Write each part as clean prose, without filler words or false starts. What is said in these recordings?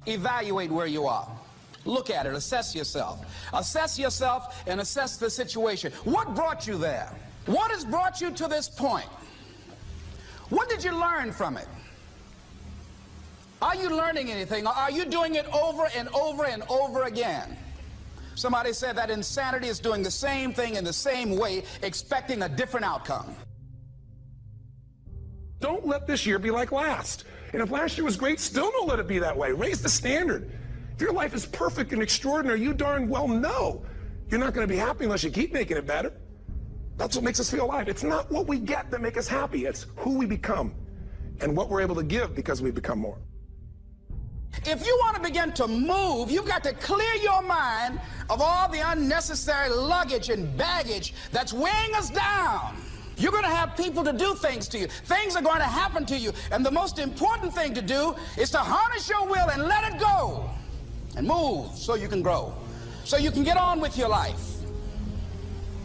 evaluate where you are. Look at it, assess yourself. Assess yourself and assess the situation. What brought you there? What has brought you to this point? What did you learn from it? Are you learning anything, or are you doing it over and over and over again? Somebody said that insanity is doing the same thing in the same way, expecting a different outcome. Don't let this year be like last. And if last year was great, still don't let it be that way. Raise the standard. If your life is perfect and extraordinary, you darn well know you're not going to be happy unless you keep making it better. That's what makes us feel alive. It's not what we get that makes us happy. It's who we become and what we're able to give because we become more. If you want to begin to move, you've got to clear your mind of all the unnecessary luggage and baggage that's weighing us down. You're going to have people to do things to you. Things are going to happen to you. And the most important thing to do is to harness your will and let it go. And move so you can grow. So you can get on with your life.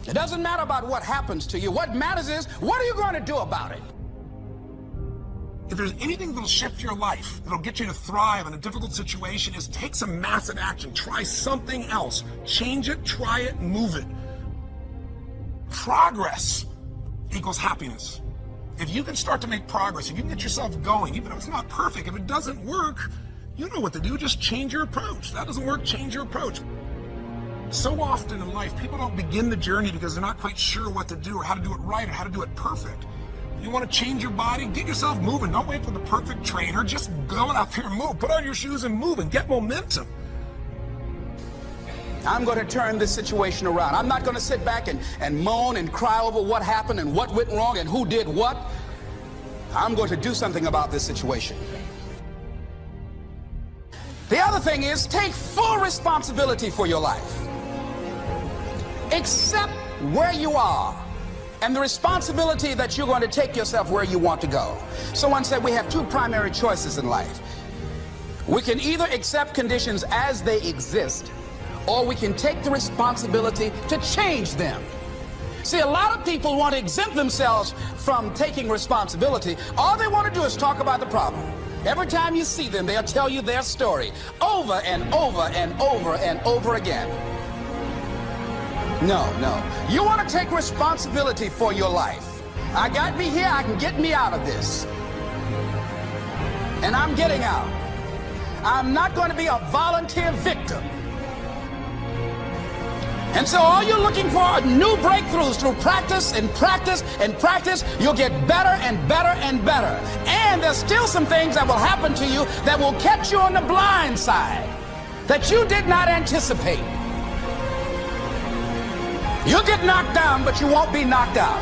It doesn't matter about what happens to you. What matters is, what are you going to do about it? If there's anything that'll shift your life, that'll get you to thrive in a difficult situation, is take some massive action. Try something else. Change it, try it, move it. Progress equals happiness. If you can start to make progress, if you can get yourself going, even if it's not perfect, if it doesn't work, you know what to do. Just change your approach. That doesn't work, change your approach. So often in life, people don't begin the journey because they're not quite sure what to do or how to do it right or how to do it perfect. You want to change your body? Get yourself moving. Don't wait for the perfect trainer. Just go out there and move. Put on your shoes and move and get momentum. I'm going to turn this situation around. I'm not going to sit back and moan and cry over what happened and what went wrong and who did what. I'm going to do something about this situation. The other thing is, take full responsibility for your life. Accept where you are and the responsibility that you're going to take yourself where you want to go. Someone said we have two primary choices in life. We can either accept conditions as they exist, or we can take the responsibility to change them. See, a lot of people want to exempt themselves from taking responsibility. All they want to do is talk about the problem. Every time you see them, they'll tell you their story over and over and over and over again. No. You want to take responsibility for your life. I got me here, I can get me out of this. And I'm getting out. I'm not going to be a volunteer victim. And so all you're looking for are new breakthroughs through practice and practice and practice. You'll get better and better and better. And there's still some things that will happen to you that will catch you on the blind side that you did not anticipate. You'll get knocked down, but you won't be knocked out.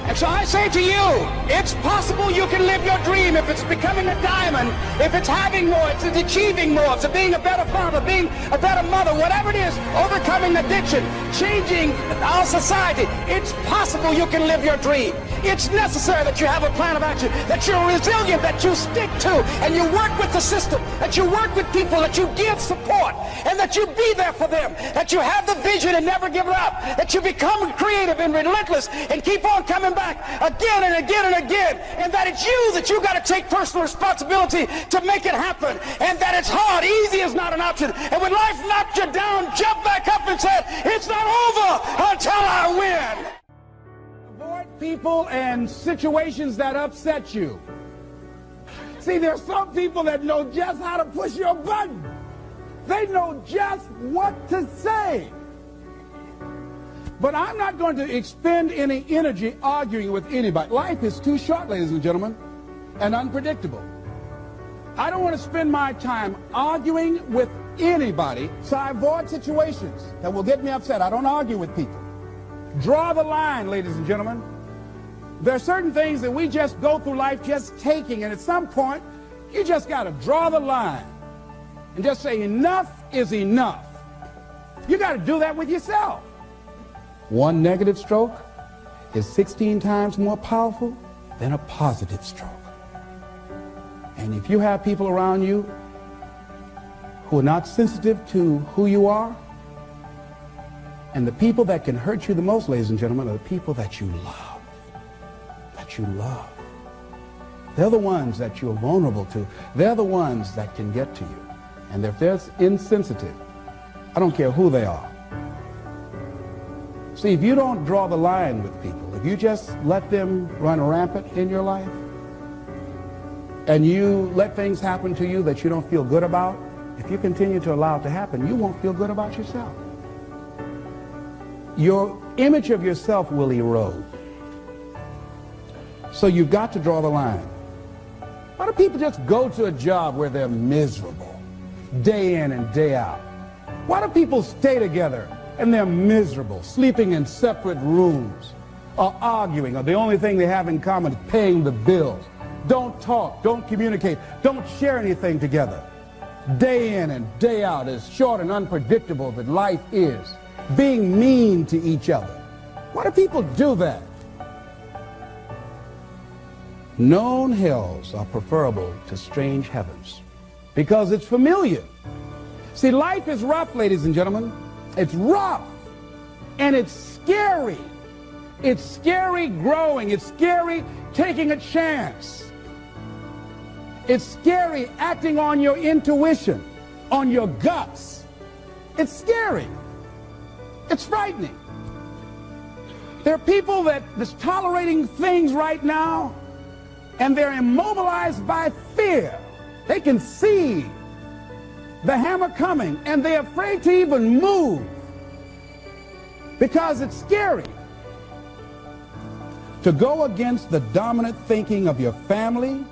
And so I say to you, it's possible you can live your dream if it's becoming a diamond, if it's having more, if it's achieving more, if it's being a better father, being a better mother, whatever it is, overcoming addiction, changing our society. It's possible you can live your dream. It's necessary that you have a plan of action, that you're resilient, that you stick to, and you work with the system, that you work with people, that you give support, and that you be there for them, that you have the vision and never give it up, that you become creative and relentless and keep on coming back again and again and again, and that it's you that you got to take personal responsibility to make it happen, and that it's hard. Easy is not an option. And when life knocked you down, jump back up and say, it's not over until I win. Avoid people and situations that upset you. See, there's some people that know just how to push your button. They know just what to say. But I'm not going to expend any energy arguing with anybody. Life is too short, ladies and gentlemen, and unpredictable. I don't want to spend my time arguing with anybody, so I avoid situations that will get me upset. I don't argue with people. Draw the line, ladies and gentlemen. There are certain things that we just go through life just taking, and at some point, you just got to draw the line and just say enough is enough. You got to do that with yourself. One negative stroke is 16 times more powerful than a positive stroke. And if you have people around you who are not sensitive to who you are, and the people that can hurt you the most, ladies and gentlemen, are the people that you love. That you love. They're the ones that you're vulnerable to. They're the ones that can get to you. And if they're insensitive, I don't care who they are. See, if you don't draw the line with people, if you just let them run rampant in your life, and you let things happen to you that you don't feel good about, if you continue to allow it to happen, you won't feel good about yourself. Your image of yourself will erode. So you've got to draw the line. Why do people just go to a job where they're miserable, day in and day out? Why do people stay together and they're miserable, sleeping in separate rooms, or arguing, or the only thing they have in common is paying the bills? Don't talk, don't communicate, don't share anything together. Day in and day out, as short and unpredictable that life is, being mean to each other. Why do people do that? Known hells are preferable to strange heavens because it's familiar. See, life is rough, ladies and gentlemen. It's rough, and it's scary. It's scary growing. It's scary taking a chance. It's scary acting on your intuition, on your guts. It's scary. It's frightening. There are people that's tolerating things right now, and they're immobilized by fear. They can see the hammer coming, and they're afraid to even move because it's scary. To go against the dominant thinking of your family,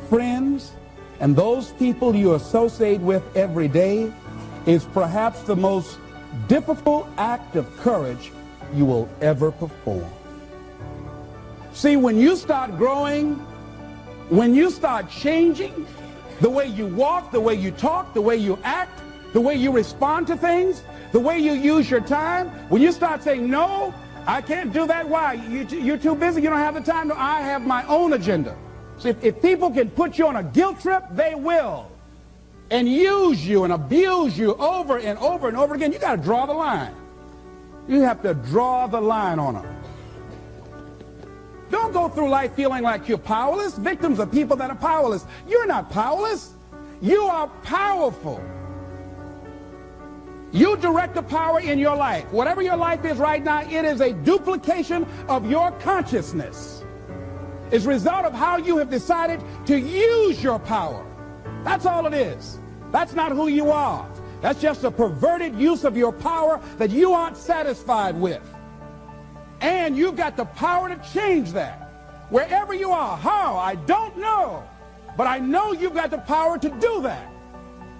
friends, and those people you associate with every day is perhaps the most difficult act of courage you will ever perform. See, when you start growing, when you start changing the way you walk, the way you talk, the way you act, the way you respond to things, the way you use your time, when you start saying, no, I can't do that. Why? You're too busy. You don't have the time. No, I have my own agenda. So if people can put you on a guilt trip, they will. And use you and abuse you over and over and over again. You got to draw the line. You have to draw the line on them. Don't go through life feeling like you're powerless. Victims are people that are powerless. You're not powerless. You are powerful. You direct the power in your life. Whatever your life is right now, it is a duplication of your consciousness. It's a result of how you have decided to use your power. That's all it is. That's not who you are. That's just a perverted use of your power that you aren't satisfied with. And you've got the power to change that. Wherever you are, how? I don't know. But I know you've got the power to do that.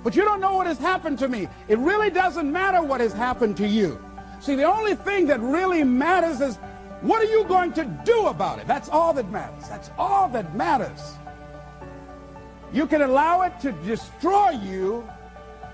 But you don't know what has happened to me. It really doesn't matter what has happened to you. See, the only thing that really matters is what are you going to do about it? That's all that matters. That's all that matters. You can allow it to destroy you,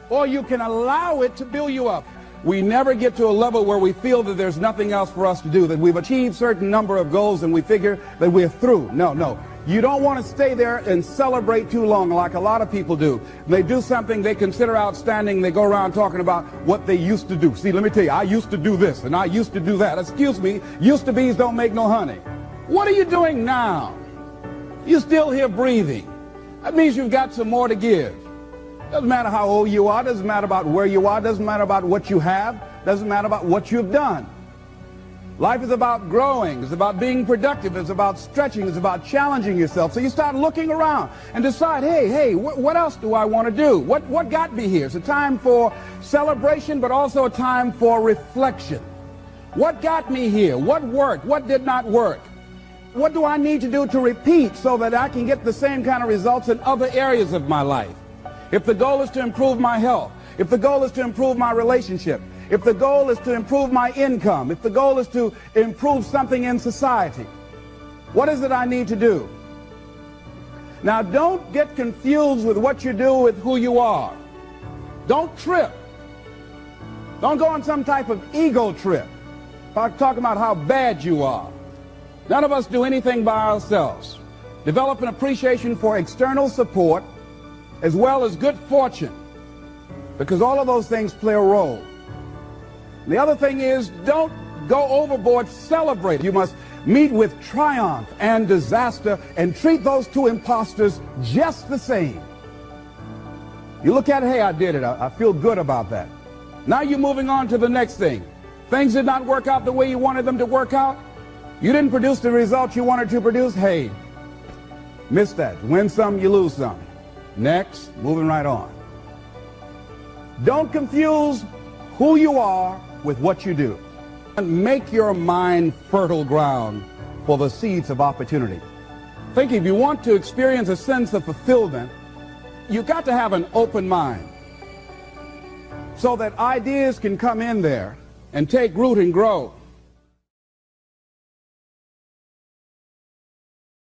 or you can allow it to build you up. We never get to a level where we feel that there's nothing else for us to do, that we've achieved a certain number of goals and we figure that we're through. No, no. You don't want to stay there and celebrate too long like a lot of people do. They do something they consider outstanding. They go around talking about what they used to do. See, let me tell you, I used to do this and I used to do that. Excuse me, used to be's don't make no honey. What are you doing now? You're still here breathing. That means you've got some more to give. Doesn't matter how old you are, doesn't matter about where you are, doesn't matter about what you have, doesn't matter about what you've done. Life is about growing, it's about being productive, it's about stretching, it's about challenging yourself. So you start looking around and decide, hey, what else do I want to do? What got me here? It's a time for celebration, but also a time for reflection. What got me here? What worked? What did not work? What do I need to do to repeat so that I can get the same kind of results in other areas of my life? If the goal is to improve my health, if the goal is to improve my relationship, if the goal is to improve my income, if the goal is to improve something in society, what is it I need to do? Now, don't get confused with what you do with who you are. Don't trip. Don't go on some type of ego trip, talking about how bad you are. None of us do anything by ourselves. Develop an appreciation for external support as well as good fortune, because all of those things play a role. The other thing is, don't go overboard celebrating. You must meet with triumph and disaster and treat those two imposters just the same. You look at it, hey, I did it. I feel good about that. Now you're moving on to the next thing. Things did not work out the way you wanted them to work out. You didn't produce the results you wanted to produce. Hey, miss that. Win some, you lose some. Next, moving right on. Don't confuse who you are with what you do. And make your mind fertile ground for the seeds of opportunity. Think if you want to experience a sense of fulfillment, you've got to have an open mind so that ideas can come in there and take root and grow.